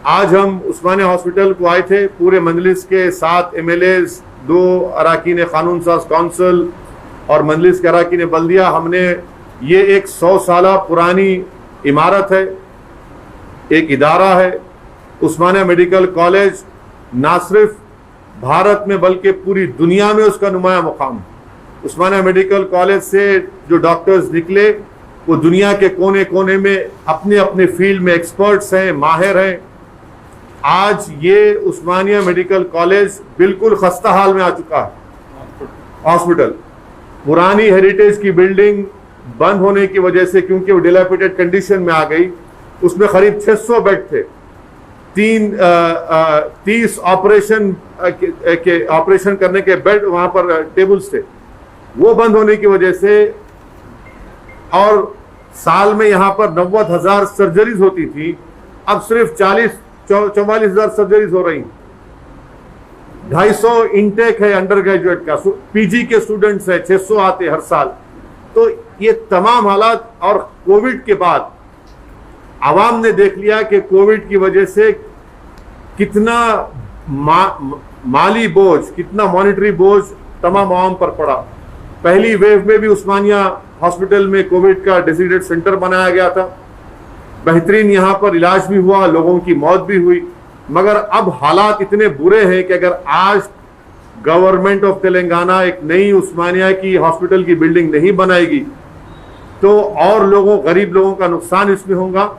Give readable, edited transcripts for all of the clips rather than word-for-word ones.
आज हम उस्मानिया हॉस्पिटल को आए थे, पूरे मजलिस के 7 MLAs, 2 अराकीन कानून साज काउंसिल और मजलिस के अराकीन बल्दिया। हमने ये एक 100 साल पुरानी इमारत है, एक इदारा है। उस्मानिया मेडिकल कॉलेज ना सिर्फ भारत में बल्कि पूरी दुनिया में उसका नुमाया मुकाम है। उस्मानिया मेडिकल कॉलेज से जो डॉक्टर्स निकले वो दुनिया के कोने कोने में अपने अपने फील्ड में एक्सपर्ट्स हैं, माहिर हैं। आज ये उस्मानिया मेडिकल कॉलेज बिल्कुल खस्ता हाल में आ चुका है। हॉस्पिटल पुरानी हेरिटेज की बिल्डिंग बंद होने की वजह से, क्योंकि वो डिलैपिडेटेड कंडीशन में आ गई, उसमें करीब 600 बेड थे, 30 ऑपरेशन करने के बेड वहां पर टेबल्स थे, वो बंद होने की वजह से। और साल में यहाँ पर 90,000 सर्जरीज होती थी, अब सिर्फ 44,000 सर्जरीज हो रही। 250 इनटेक है अंडर ग्रेजुएट का, पीजी के स्टूडेंट्स है, 600 आते हर साल। तो ये तमाम हालात, और कोविड के बाद आवाम ने देख लिया कि कोविड की वजह से कितना माली बोझ, कितना मॉनिटरी बोझ तमाम आवाम पर पड़ा। पहली वेव में भी उस्मानिया हॉस्पिटल में कोविड का डेजिग्नेटेड सेंटर बनाया गया था, बेहतरीन यहाँ पर इलाज भी हुआ, लोगों की मौत भी हुई। मगर अब हालात इतने बुरे हैं कि अगर आज गवर्नमेंट ऑफ तेलंगाना एक नई उस्मानिया की हॉस्पिटल की बिल्डिंग नहीं बनाएगी तो और लोगों, गरीब लोगों का नुकसान इसमें होगा।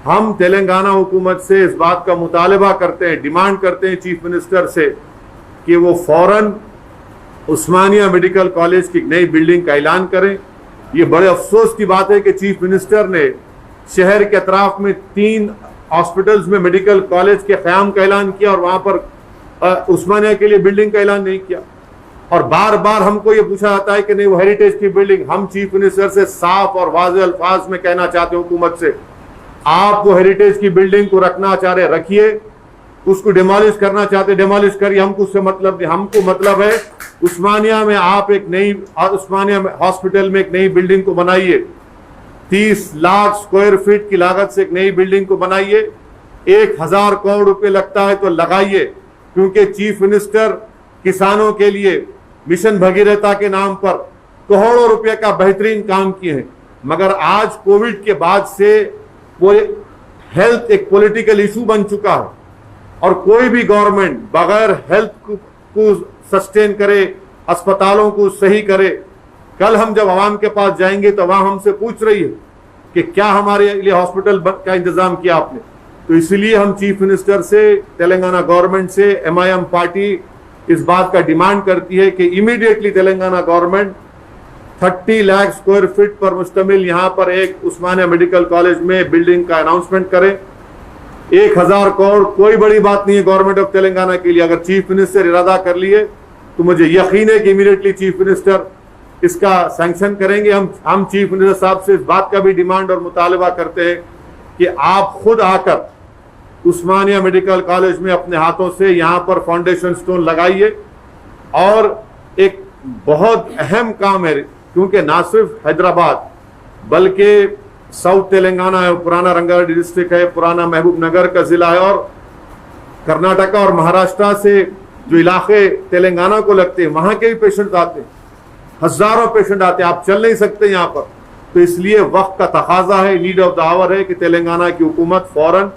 हम तेलंगाना हुकूमत से इस बात का मुतालबा करते हैं, डिमांड करते हैं चीफ मिनिस्टर से कि वो फौरन उस्मानिया मेडिकल कॉलेज की नई बिल्डिंग का ऐलान करें। ये बड़े अफसोस की बात है कि चीफ मिनिस्टर ने शहर के अतराफ में 3 हॉस्पिटल्स में मेडिकल कॉलेज के क़याम का ऐलान किया और वहां पर उस्मानिया के लिए बिल्डिंग का ऐलान नहीं किया। और बार बार हमको ये पूछा जाता है कि नहीं, वो हेरिटेज की बिल्डिंग। हम चीफ मिनिस्टर से साफ और वाज़ेह अल्फाज में कहना चाहते हैं हुकूमत से, आप वो हेरिटेज की बिल्डिंग को रखना चाह रहे रखिए, उसको डिमोलिश करना चाहते डिमोलिश करिए, हमको उससे मतलब नहीं। हमको मतलब है उस्मानिया में आप एक नई, उस्मानिया हॉस्पिटल में एक नई बिल्डिंग को बनाइए, 30 लाख स्क्वायर फीट की लागत से एक नई बिल्डिंग को बनाइए। 1000 करोड़ रुपए लगता है तो लगाइए, क्योंकि चीफ मिनिस्टर किसानों के लिए मिशन भगीरथा के नाम पर करोड़ों रुपए का बेहतरीन काम किए हैं। मगर आज कोविड के बाद से वो हेल्थ एक पॉलिटिकल इशू बन चुका है और कोई भी गवर्नमेंट बगैर हेल्थ को सस्टेन करे, अस्पतालों को सही करे। कल हम जब आवाम के पास जाएंगे तो वहां हमसे पूछ रही है कि क्या हमारे लिए हॉस्पिटल का इंतजाम किया आपने। तो इसलिए हम चीफ मिनिस्टर से, तेलंगाना गवर्नमेंट से, MIM पार्टी इस बात का डिमांड करती है कि immediately Telangana government 30 lakh square feet पर मुश्तमिल यहाँ पर एक उस्मानिया मेडिकल कॉलेज में बिल्डिंग का अनाउंसमेंट करें। 1000 करोड़ कोई बड़ी बात नहीं है गवर्नमेंट ऑफ तेलंगाना के लिए। अगर चीफ मिनिस्टर इरादा कर लिए तो मुझे यकीन है कि इमीडिएटली चीफ मिनिस्टर इसका सैंक्शन करेंगे। हम चीफ मिनिस्टर साहब से इस बात का भी डिमांड और मुतालबा करते हैं कि आप खुद आकर उस्मानिया मेडिकल कॉलेज में अपने हाथों से यहाँ पर फाउंडेशन स्टोन लगाइए। और एक बहुत अहम काम है, क्योंकि ना सिर्फ हैदराबाद बल्कि साउथ तेलंगाना है, पुराना रंगारेड्डी डिस्ट्रिक्ट है, पुराना महबूब नगर का जिला है, और कर्नाटका और महाराष्ट्र से जो इलाके तेलंगाना को लगते हैं वहां के भी पेशेंट आते हैं, हजारों पेशेंट आते हैं। आप चल नहीं सकते यहाँ पर। तो इसलिए वक्त का तकाजा है, नीड ऑफ द आवर है कि तेलंगाना की हुकूमत फौरन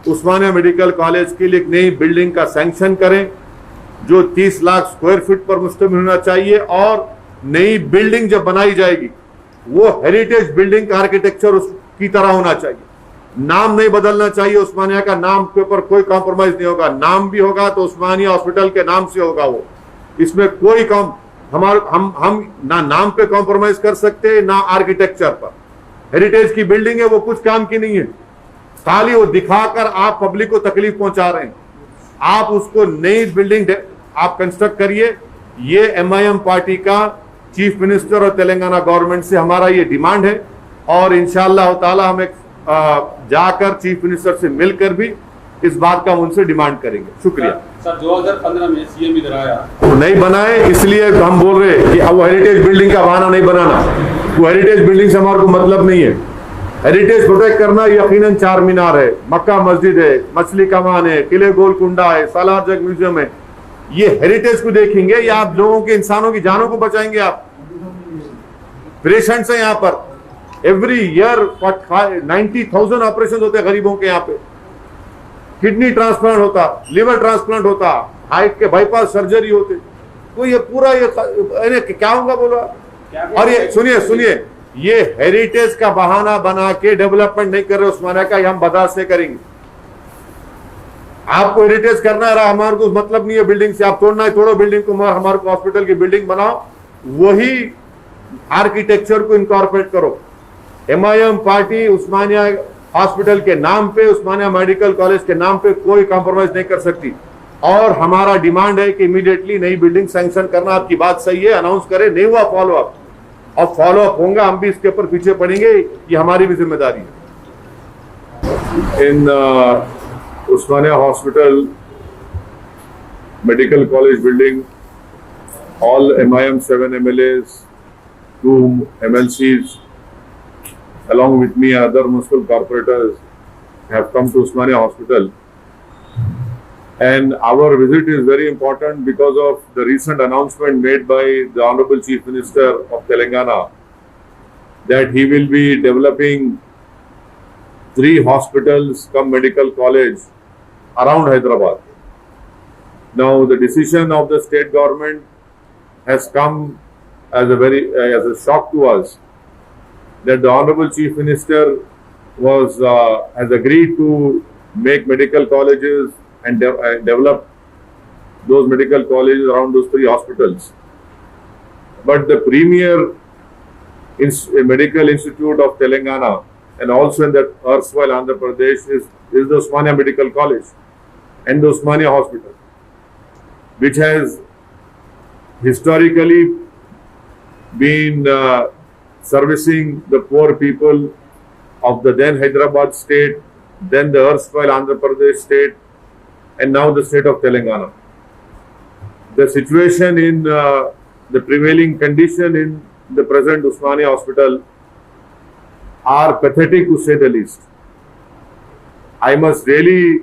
उस्मानिया मेडिकल कॉलेज के लिए एक नई बिल्डिंग का सैंक्शन करें जो 30 लाख स्क्वायर फीट पर मुश्तमिल होना चाहिए। और नई बिल्डिंग जब बनाई जाएगी वो हेरिटेज बिल्डिंग का आर्किटेक्चर उसकी तरह होना चाहिए। नाम नहीं बदलना चाहिए, उस्मानिया का नाम के ऊपर कोई कॉम्प्रोमाइज नहीं होगा। नाम भी होगा तो उस्मानिया हॉस्पिटल के नाम से होगा वो, इसमें कोई हम ना नाम पे कॉम्प्रोमाइज कर सकते ना आर्किटेक्चर पर। हेरिटेज की बिल्डिंग है, वो कुछ काम की नहीं है, खाली वो दिखाकर आप पब्लिक को तकलीफ पहुंचा रहे हैं। आप उसको नई बिल्डिंग आप कंस्ट्रक्ट करिए। ये MIM पार्टी का चीफ मिनिस्टर और तेलंगाना गवर्नमेंट से हमारा ये डिमांड है। और इंशाअल्लाह ताला हम एक जाकर चीफ मिनिस्टर से मिलकर भी इस बात का उनसे डिमांड करेंगे। शुक्रिया सर। 2015 में CM इधर आया, तो नहीं बनाए, इसलिए हम बोल रहे हैं कि अब वो हेरिटेज बिल्डिंग का बहाना नहीं बनाना। वो हेरिटेज बिल्डिंग से हमारे को मतलब नहीं है। हेरिटेज प्रोटेक्ट करना यकीनन चार मीनार है, मक्का मस्जिद है, मछली कमान है, किले गोलकुंडा है, सालार जंग म्यूजियम है। ये हेरिटेज को देखेंगे या आप लोगों के, इंसानों की जानों को बचाएंगे? आप पेशेंट्स हैं यहाँ पर, एवरी ईयर 90,000 ऑपरेशन होते हैं गरीबों के यहाँ पे। किडनी ट्रांसप्लांट होता, लिवर ट्रांसप्लांट होता, हार्ट के बाईपास सर्जरी होते। तो ये पूरा ये क्या होगा बोलो। और ये सुनिए, ये हेरिटेज का बहाना बना के डेवलपमेंट नहीं कर रहे उस्मानिया का, हम बर्दाश्त नहीं करेंगे। आपको हेरिटेज करना है, हमारे को मतलब नहीं है बिल्डिंग से, आप तोड़ना है तोड़ो बिल्डिंग को, हमारे को हॉस्पिटल की बिल्डिंग बनाओ, वही आर्किटेक्चर को इनकॉर्पोरेट करो। एमआईएम पार्टी उस्मानिया हॉस्पिटल के नाम पे, उस्मानिया मेडिकल कॉलेज के नाम पे कोई कॉम्प्रोमाइज नहीं कर सकती। और हमारा डिमांड है कि इमीडिएटली नई बिल्डिंग सैंक्शन करना। आपकी बात सही है, अनाउंस करें, नहीं हुआ फॉलो अप, और फॉलो अप होगा, हम भी इसके ऊपर पीछे पड़ेंगे, ये हमारी भी जिम्मेदारी है। इन Usmania Hospital, Medical College building, all MIM 7 MLAs, 2 MLCs, along with me, other municipal corporators have come to Usmania Hospital. And our visit is very important because of the recent announcement made by the Honorable Chief Minister of Telangana that he will be developing 3 hospitals come medical college around Hyderabad. Now, the decision of the state government has come as a shock to us, that the Honorable Chief Minister has agreed to make medical colleges and develop those medical colleges around those 3 hospitals. But the premier medical institute of Telangana, and also in that erstwhile Andhra Pradesh, is the Usmania Medical College and the Usmania Hospital, which has historically been servicing the poor people of the then Hyderabad state, then the erstwhile Andhra Pradesh state, and now the state of Telangana. The situation in the prevailing condition in the present Usmania Hospital are pathetic, to say the least. I must really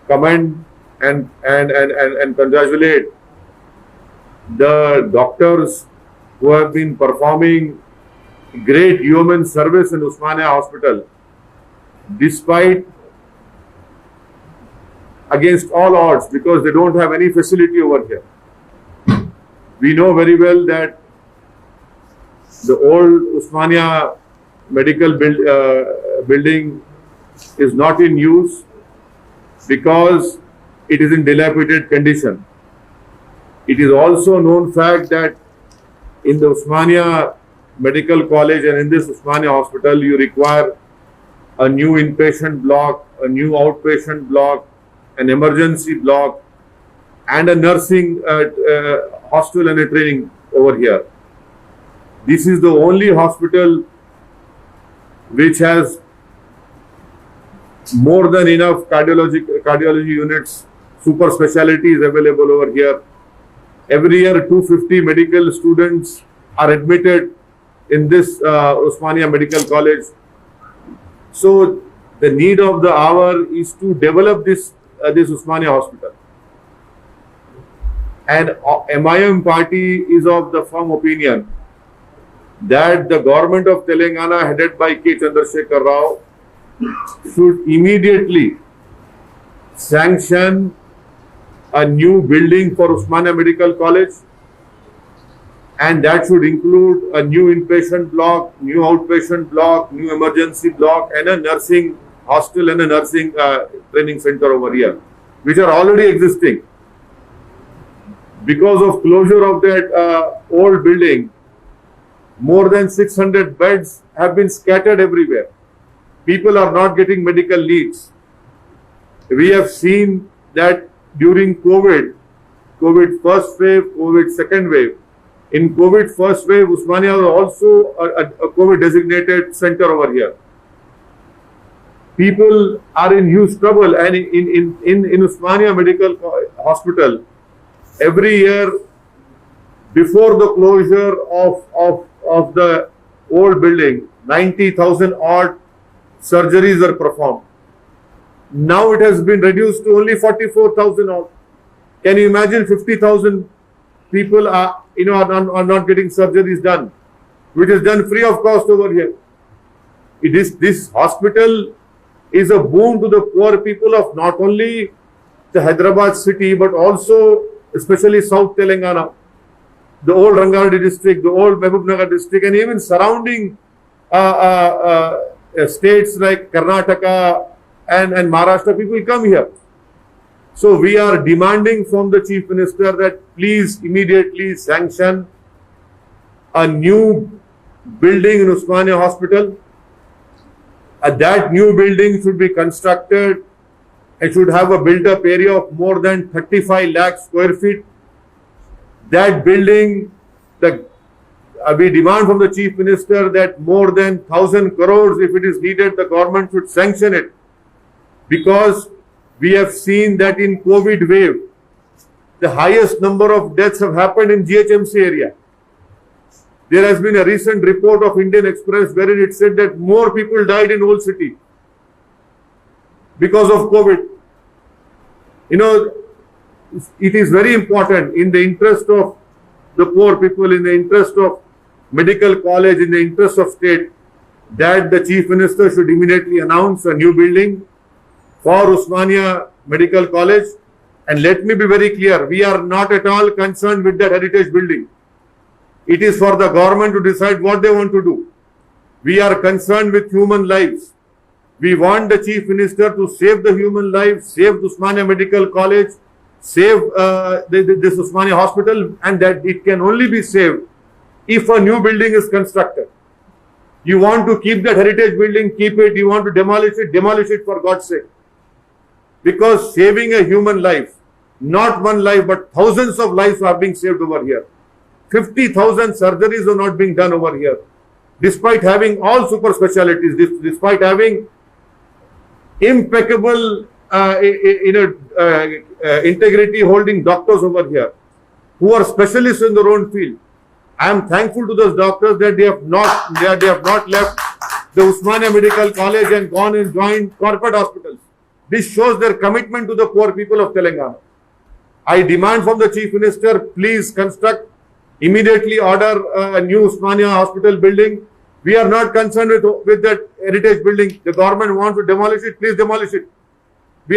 commend and congratulate the doctors who have been performing great human service in Usmania Hospital, despite, against all odds, because they don't have any facility over here. We know very well that the old Usmania medical building is not in use because it is in dilapidated condition. It is also known fact that in the Usmania Medical College and in this Usmania Hospital, you require a new inpatient block, a new outpatient block, an emergency block, and a nursing hostel and a training over here. This is the only hospital which has more than enough cardiology units, super specialties available over here. Every year 250 medical students are admitted in this Usmania Medical College. So the need of the hour is to develop this Usmania Hospital. And MIM party is of the firm opinion that the government of Telangana, headed by K. Chandrasekhar Rao, should immediately sanction a new building for Usmania Medical College, and that should include a new inpatient block, new outpatient block, new emergency block, and a nursing hostel and a nursing training center over here, which are already existing. Because of closure of that old building, more than 600 beds have been scattered everywhere. People are not getting medical needs. We have seen that during COVID first wave, COVID second wave. In COVID first wave, Usmania was also a COVID designated center over here. People are in huge trouble, and in Usmania Medical Hospital, every year before the closure of the old building, 90,000 odd surgeries were performed. Now it has been reduced to only 44,000 odd. Can you imagine 50,000 people are not getting surgeries done, which is done free of cost over here. This hospital is a boon to the poor people of not only the Hyderabad city but also especially South Telangana, the old Rangareddy district, the old Mahbubnagar district, and even surrounding states like Karnataka and Maharashtra. People come here. So we are demanding from the Chief Minister that please immediately sanction a new building in Osmania Hospital. That new building should be constructed and should have a built-up area of more than 35 lakh square feet. That building, we demand from the Chief Minister that more than 1,000 crores, if it is needed, the government should sanction it. Because we have seen that in COVID wave, the highest number of deaths have happened in GHMC area. There has been a recent report of Indian Express wherein it said that more people died in Old City because of COVID. It is very important in the interest of the poor people, in the interest of medical college, in the interest of state, that the Chief Minister should immediately announce a new building for Osmania Medical College. And let me be very clear, we are not at all concerned with that heritage building. It is for the government to decide what they want to do. We are concerned with human lives. We want the Chief Minister to save the human life, save Osmania Medical College, save this Osmania Hospital, and that it can only be saved if a new building is constructed. You want to keep that heritage building, keep it. You want to demolish it for God's sake. Because saving a human life, not one life, but thousands of lives are being saved over here. 50,000 surgeries are not being done over here. Despite having all super specialties, despite having impeccable integrity holding doctors over here who are specialists in their own field. I am thankful to those doctors that they have not left the Osmania Medical College and gone and joined corporate hospitals. This shows their commitment to the poor people of Telangana. I demand from the Chief Minister, please construct, immediately order a new Osmania Hospital building. We are not concerned with that heritage building. The government wants to demolish it, please demolish it. We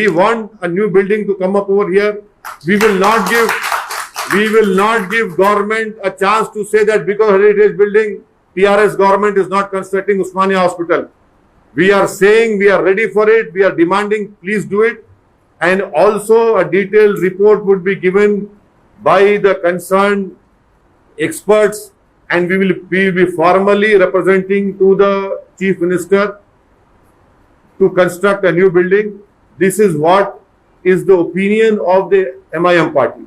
want a new building to come up over here. We will not give government a chance to say that because heritage building, PRS government is not constructing Osmania Hospital. We are saying we are ready for it. We are demanding, please do it. And also a detailed report would be given by the concerned experts, and we will be formally representing to the Chief Minister to construct a new building. This is what is the opinion of the MIM party.